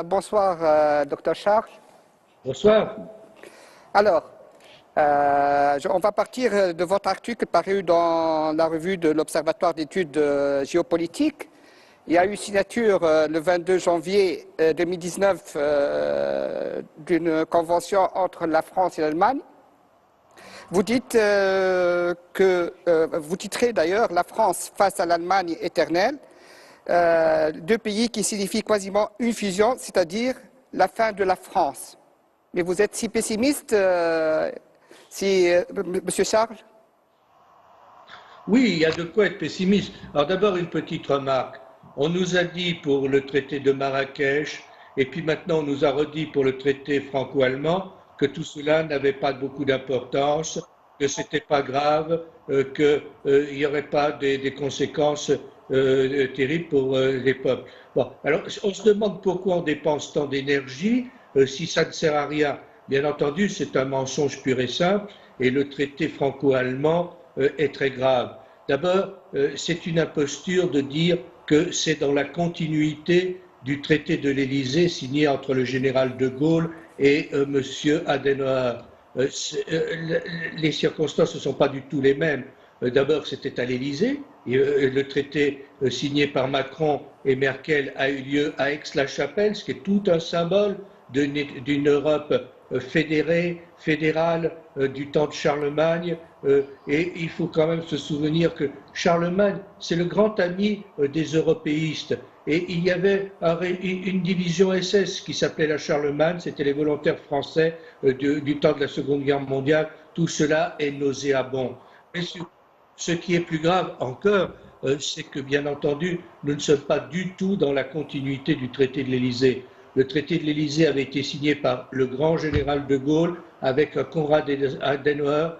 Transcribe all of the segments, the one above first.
Bonsoir, Dr Charles. Bonsoir. Alors, on va partir de votre article paru dans la revue de l'Observatoire d'études géopolitiques. Il y a eu signature le 22 janvier 2019 d'une convention entre la France et l'Allemagne. Vous dites vous titrez d'ailleurs « La France face à l'Allemagne éternelle », deux pays qui signifient quasiment une fusion, c'est-à-dire la fin de la France. Mais vous êtes si pessimiste, Monsieur Charles? Oui, il y a de quoi être pessimiste. Alors d'abord, une petite remarque. On nous a dit pour le traité de Marrakech, et puis maintenant on nous a redit pour le traité franco-allemand, que tout cela n'avait pas beaucoup d'importance, que c'était pas grave, qu'il n'y aurait pas des conséquences terribles pour les peuples. Bon, alors on se demande pourquoi on dépense tant d'énergie si ça ne sert à rien. Bien entendu, c'est un mensonge pur et simple, et le traité franco-allemand est très grave. D'abord, c'est une imposture de dire que c'est dans la continuité du traité de l'Élysée signé entre le général de Gaulle et M. Adenauer. Les circonstances ne sont pas du tout les mêmes. D'abord, c'était à l'Élysée. Le traité signé par Macron et Merkel a eu lieu à Aix-la-Chapelle, ce qui est tout un symbole d'une Europe fédérée, fédérale, du temps de Charlemagne. Et il faut quand même se souvenir que Charlemagne, c'est le grand ami des européistes. Et il y avait une division SS qui s'appelait la Charlemagne, c'était les volontaires français du temps de la Seconde Guerre mondiale. Tout cela est nauséabond. Mais ce qui est plus grave encore, c'est que bien entendu, nous ne sommes pas du tout dans la continuité du traité de l'Élysée. Le traité de l'Élysée avait été signé par le grand général de Gaulle avec un Konrad Adenauer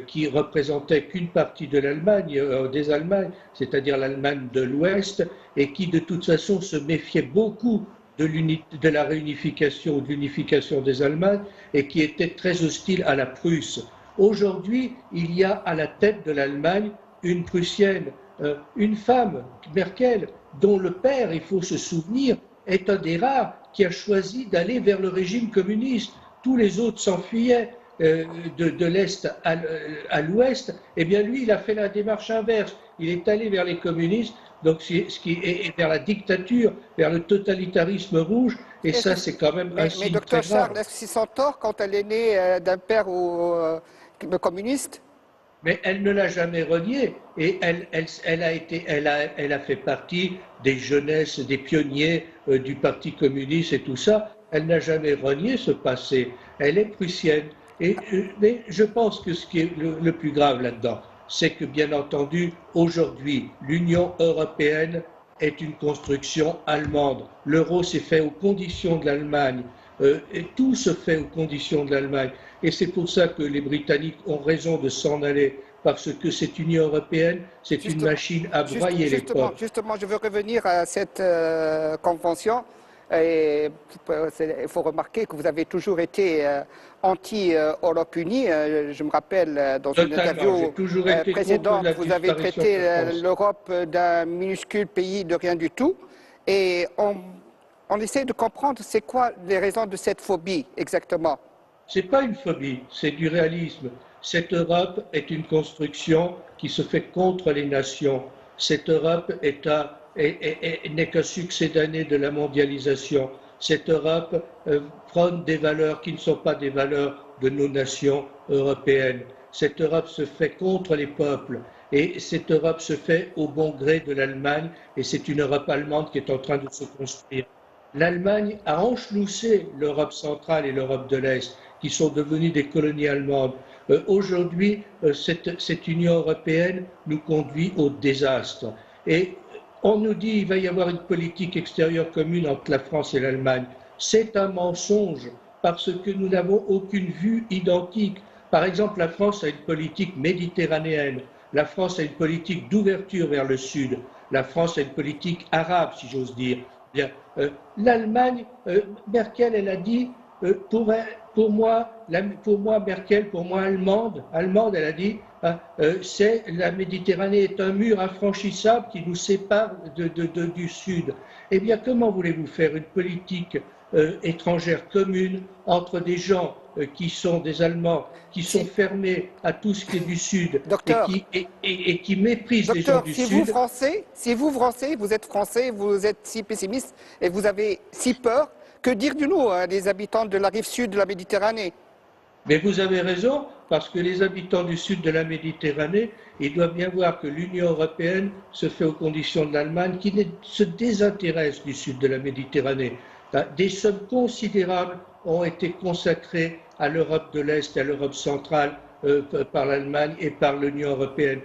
qui représentait qu'une partie de l'Allemagne, des Allemagnes, c'est-à-dire l'Allemagne de l'Ouest, et qui de toute façon se méfiait beaucoup de la réunification ou de l'unification des Allemagnes et qui était très hostile à la Prusse. Aujourd'hui, il y a à la tête de l'Allemagne une Prussienne, une femme, Merkel, dont le père, il faut se souvenir, est un des rares qui a choisi d'aller vers le régime communiste. Tous les autres s'enfuyaient de l'Est à l'Ouest. Eh bien, lui, il a fait la démarche inverse. Il est allé vers les communistes, donc ce qui est vers la dictature, vers le totalitarisme rouge, et ça, c'est quand même un signe très grave. Mais Dr Charles, est-ce que c'est son tort quand elle est née d'un père communiste? Mais elle ne l'a jamais renié et elle a fait partie des jeunesses, des pionniers du Parti communiste et tout ça. Elle n'a jamais renié ce passé. Elle est prussienne. Mais je pense que ce qui est le plus grave là-dedans, c'est que bien entendu, aujourd'hui, l'Union européenne est une construction allemande. L'euro s'est fait aux conditions de l'Allemagne. Et tout se fait aux conditions de l'Allemagne. Et c'est pour ça que les Britanniques ont raison de s'en aller, parce que cette Union européenne, c'est une machine à broyer les peuples. Justement, je veux revenir à cette convention. Et il faut remarquer que vous avez toujours été anti-Europe unie. Je me rappelle dans une interview précédente, vous avez traité l'Europe d'un minuscule pays de rien du tout. Et on essaie de comprendre c'est quoi les raisons de cette phobie exactement. Ce n'est pas une phobie, c'est du réalisme. Cette Europe est une construction qui se fait contre les nations. Cette Europe n'est qu'un succédané de la mondialisation. Cette Europe prône des valeurs qui ne sont pas des valeurs de nos nations européennes. Cette Europe se fait contre les peuples et cette Europe se fait au bon gré de l'Allemagne et c'est une Europe allemande qui est en train de se construire. L'Allemagne a enchloussé l'Europe centrale et l'Europe de l'Est, qui sont devenues des colonies allemandes. Aujourd'hui, cette Union européenne nous conduit au désastre. Et on nous dit qu'il va y avoir une politique extérieure commune entre la France et l'Allemagne. C'est un mensonge, parce que nous n'avons aucune vue identique. Par exemple, la France a une politique méditerranéenne. La France a une politique d'ouverture vers le sud. La France a une politique arabe, si j'ose dire. L'Allemagne, Merkel, elle a dit pour moi, Merkel, pour moi, allemande, elle a dit, la Méditerranée est un mur infranchissable qui nous sépare du Sud. Eh bien, comment voulez-vous faire une politique étrangère commune entre des gens qui sont des Allemands, qui sont fermés à tout ce qui est du Sud et qui méprisent les gens du Sud? Si vous, Français, vous êtes si pessimiste et vous avez si peur, que dire de nous, hein, des habitants de la rive sud de la Méditerranée? Mais vous avez raison, parce que les habitants du sud de la Méditerranée, ils doivent bien voir que l'Union européenne se fait aux conditions de l'Allemagne, qui se désintéresse du sud de la Méditerranée. Des sommes considérables ont été consacrées à l'Europe de l'Est et à l'Europe centrale par l'Allemagne et par l'Union européenne.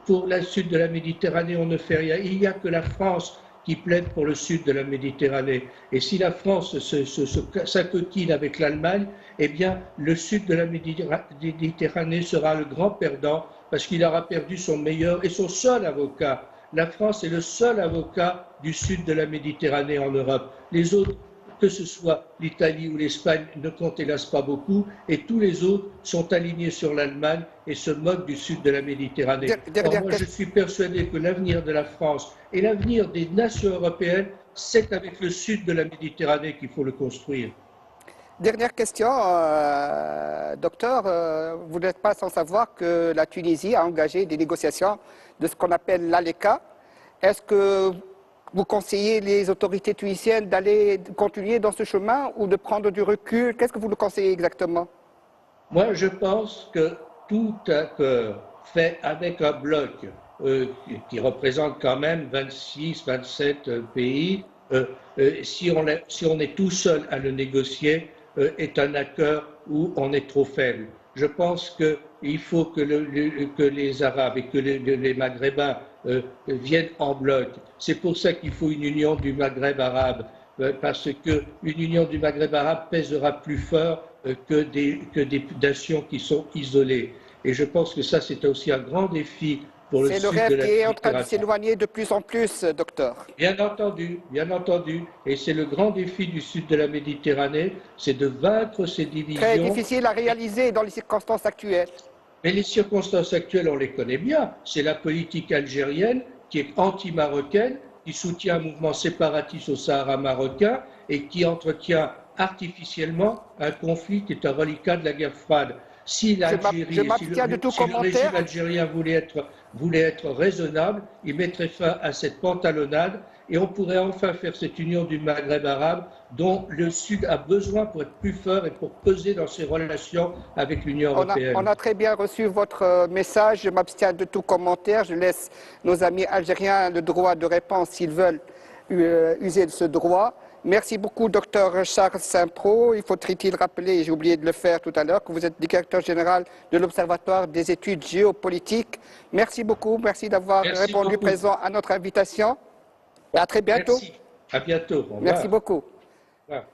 Pour le sud de la Méditerranée, on ne fait rien. Il n'y a que la France qui plaide pour le sud de la Méditerranée. Et si la France s'acoquine avec l'Allemagne, eh bien, le sud de la Méditerranée sera le grand perdant parce qu'il aura perdu son meilleur et son seul avocat. La France est le seul avocat du sud de la Méditerranée en Europe. Les autres, que ce soit l'Italie ou l'Espagne, ne comptent hélas pas beaucoup, et tous les autres sont alignés sur l'Allemagne et se moquent du sud de la Méditerranée. Or, moi, je suis persuadé que l'avenir de la France et l'avenir des nations européennes, c'est avec le sud de la Méditerranée qu'il faut le construire. Dernière question, docteur, vous n'êtes pas sans savoir que la Tunisie a engagé des négociations de ce qu'on appelle l'ALECA. Est-ce que vous conseillez les autorités tunisiennes d'aller continuer dans ce chemin ou de prendre du recul? Qu'est-ce que vous nous conseillez exactement? Moi, je pense que tout accord fait avec un bloc qui représente quand même 26, 27 pays, si on est tout seul à le négocier, est un accord où on est trop faible. Je pense qu'il faut que les Arabes et que les Maghrébins viennent en bloc. C'est pour ça qu'il faut une union du Maghreb arabe, parce qu'une union du Maghreb arabe pèsera plus fort que des nations qui sont isolées. Et je pense que ça, c'est aussi un grand défi pour le sud de la Méditerranée. C'est le rêve qui est en train de s'éloigner de plus en plus, docteur. Bien entendu, bien entendu. Et c'est le grand défi du sud de la Méditerranée, c'est de vaincre ces divisions. Très difficile à réaliser dans les circonstances actuelles. Mais les circonstances actuelles, on les connaît bien. C'est la politique algérienne qui est anti-marocaine, qui soutient un mouvement séparatiste au Sahara marocain et qui entretient artificiellement un conflit qui est un reliquat de la guerre froide. Si l'Algérie, le régime algérien voulait être raisonnable, il mettrait fin à cette pantalonnade et on pourrait enfin faire cette union du Maghreb arabe dont le Sud a besoin pour être plus fort et pour peser dans ses relations avec l'Union européenne. On a très bien reçu votre message. Je m'abstiens de tout commentaire. Je laisse nos amis algériens le droit de réponse s'ils veulent user de ce droit. Merci beaucoup, docteur Charles Saint-Pro. Il faudrait-il rappeler, j'ai oublié de le faire tout à l'heure, que vous êtes directeur général de l'Observatoire des études géopolitiques. Merci beaucoup. Merci d'avoir répondu présent à notre invitation. Et à très bientôt. Merci. À bientôt. Merci beaucoup. Au revoir.